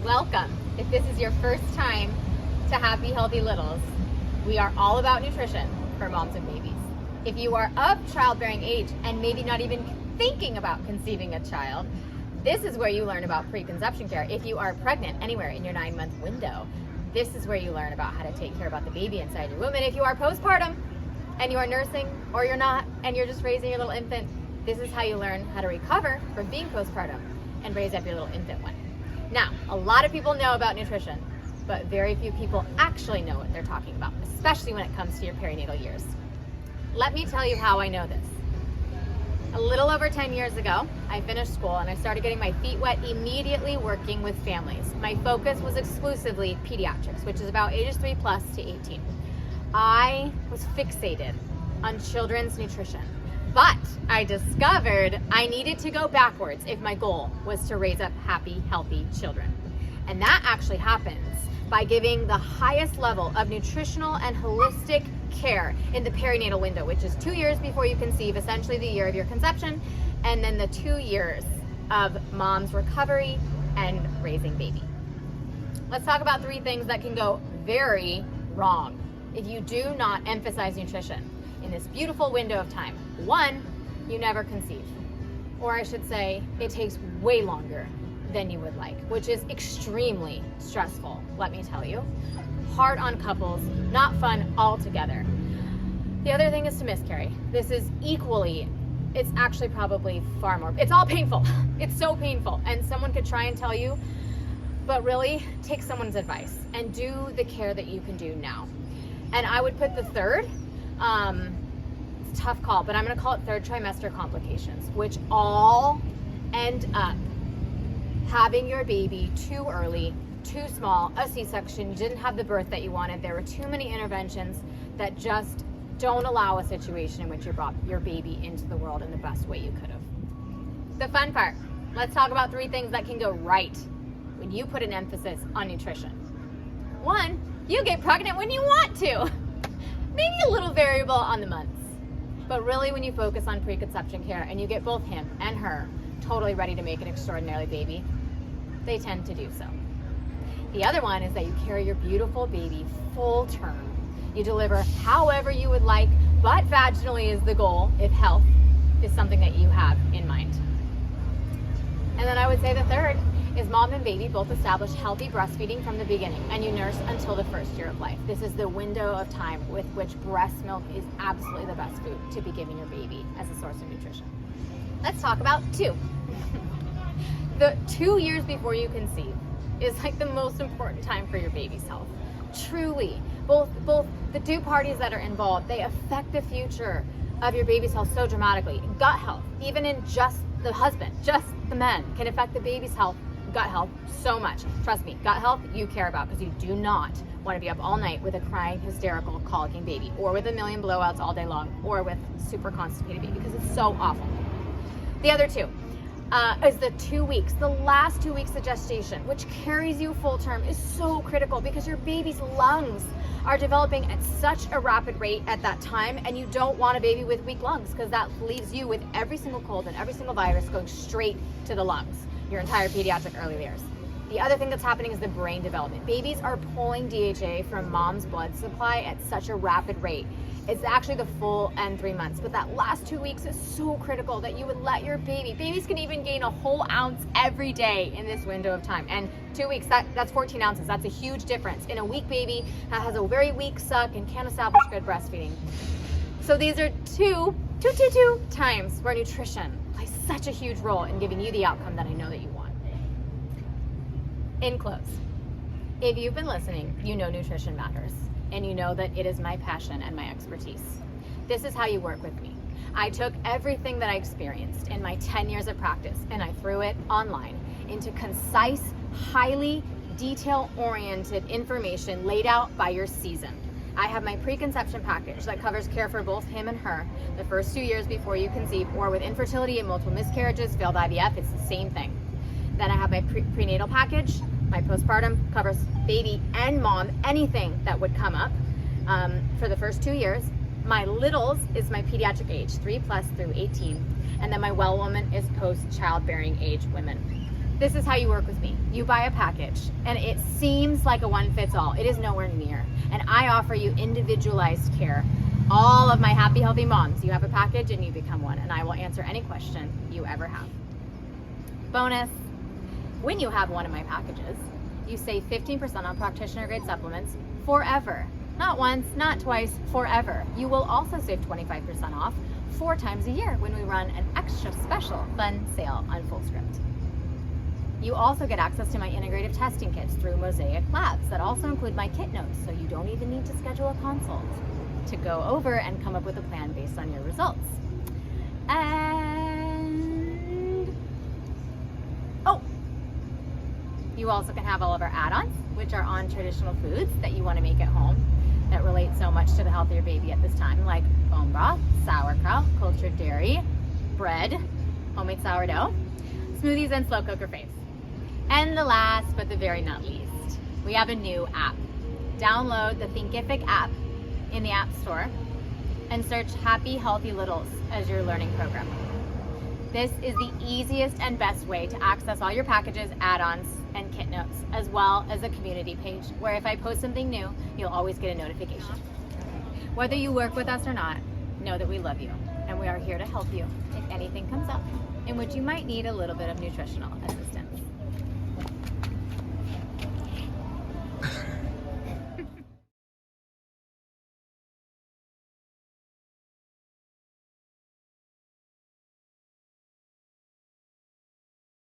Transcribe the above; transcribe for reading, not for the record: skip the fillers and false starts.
Welcome. If this is your first time to Happy Healthy Littles, we are all about nutrition for moms and babies. If you are of childbearing age and maybe not even thinking about conceiving a child, this is where you learn about preconception care. If you are pregnant anywhere in your 9-month window, this is where you learn about how to take care about the baby inside your womb. And if you are postpartum and you are nursing or you're not and you're just raising your little infant, this is how you learn how to recover from being postpartum and raise up your little infant one. Now, a lot of people know about nutrition, but very few people actually know what they're talking about, especially when it comes to your perinatal years. Let me tell you how I know this. A little over 10 years ago, I finished school and I started getting my feet wet immediately working with families. My focus was exclusively pediatrics, which is about ages 3+ to 18. I was fixated on children's nutrition, but I discovered I needed to go backwards if my goal was to raise up happy, healthy children. And that actually happens by giving the highest level of nutritional and holistic care in the perinatal window, which is 2 years before you conceive, essentially the year of your conception, and then the 2 years of mom's recovery and raising baby. Let's talk about 3 things that can go very wrong if you do not emphasize nutrition in this beautiful window of time. 1, you never conceive. Or I should say, it takes way longer than you would like, which is extremely stressful, let me tell you. Hard on couples, not fun altogether. The other thing is to miscarry. This is equally, it's actually probably far more, it's all painful. It's so painful. And someone could try and tell you, but really take someone's advice and do the care that you can do now. And I would put the third, it's a tough call, but I'm gonna call it third trimester complications, which all end up having your baby too early, too small, a C-section, you didn't have the birth that you wanted, there were too many interventions that just don't allow a situation in which you brought your baby into the world in the best way you could have. The fun part, let's talk about 3 things that can go right when you put an emphasis on nutrition. 1, you get pregnant when you want to. Maybe a little variable on the months, but really when you focus on preconception care and you get both him and her totally ready to make an extraordinary baby, they tend to do so. The other one is that you carry your beautiful baby full term. You deliver however you would like, but vaginally is the goal if health is something that you have in mind. And then I would say the third is mom and baby both establish healthy breastfeeding from the beginning, and you nurse until the first year of life. This is the window of time with which breast milk is absolutely the best food to be giving your baby as a source of nutrition. Let's talk about 2. The 2 years before you conceive is like the most important time for your baby's health. Truly, both the 2 parties that are involved, they affect the future of your baby's health so dramatically. Gut health, even in just the husband, just the men, can affect the baby's health, gut health so much. Trust me, gut health you care about, because you do not want to be up all night with a crying, hysterical, colicking baby, or with a million blowouts all day long, or with super constipated baby, because it's so awful. The other 2 is the 2 weeks, the last 2 weeks of gestation, which carries you full term, is so critical because your baby's lungs are developing at such a rapid rate at that time, and you don't want a baby with weak lungs, because that leaves you with every single cold and every single virus going straight to the lungs your entire pediatric early years. The other thing that's happening is the brain development. Babies are pulling DHA from mom's blood supply at such a rapid rate. It's actually the full end 3 months, but that last 2 weeks is so critical that you would let your babies can even gain a whole ounce every day in this window of time. And 2 weeks, that's 14 ounces. That's a huge difference in a weak baby that has a very weak suck and can't establish good breastfeeding. So these are two times where nutrition plays such a huge role in giving you the outcome that I know that you want. In close, if you've been listening, you know nutrition matters, and you know that it is my passion and my expertise. This is how you work with me. I took everything that I experienced in my 10 years of practice and I threw it online into concise, highly detail-oriented information laid out by your season. I have my preconception package that covers care for both him and her the first 2 years before you conceive, or with infertility and multiple miscarriages, failed IVF, it's the same thing. Then I have my prenatal package. My postpartum covers baby and mom, anything that would come up for the first 2 years. My littles is my pediatric age, 3+ through 18. And then my well woman is post childbearing age women. This is how you work with me. You buy a package and it seems like a one fits all. It is nowhere near. And I offer you individualized care. All of my happy, healthy moms, you have a package and you become one, and I will answer any question you ever have. Bonus, when you have one of my packages, you save 15% on practitioner grade supplements forever. Not once, not twice, forever. You will also save 25% off 4 times a year when we run an extra special fun sale on Fullscript. You also get access to my integrative testing kits through Mosaic Labs that also include my kit notes, so you don't even need to schedule a consult to go over and come up with a plan based on your results. And you also can have all of our add-ons, which are on traditional foods that you want to make at home that relate so much to the health of your baby at this time, like bone broth, sauerkraut, cultured dairy, bread, homemade sourdough, smoothies, and slow cooker faves. And the last but the very not least, we have a new app. Download the Thinkific app in the App Store and search Happy Healthy Littles as your learning program. This is the easiest and best way to access all your packages, add-ons, and kit notes, as well as a community page where if I post something new, you'll always get a notification. Whether you work with us or not, know that we love you and we are here to help you if anything comes up in which you might need a little bit of nutritional assistance.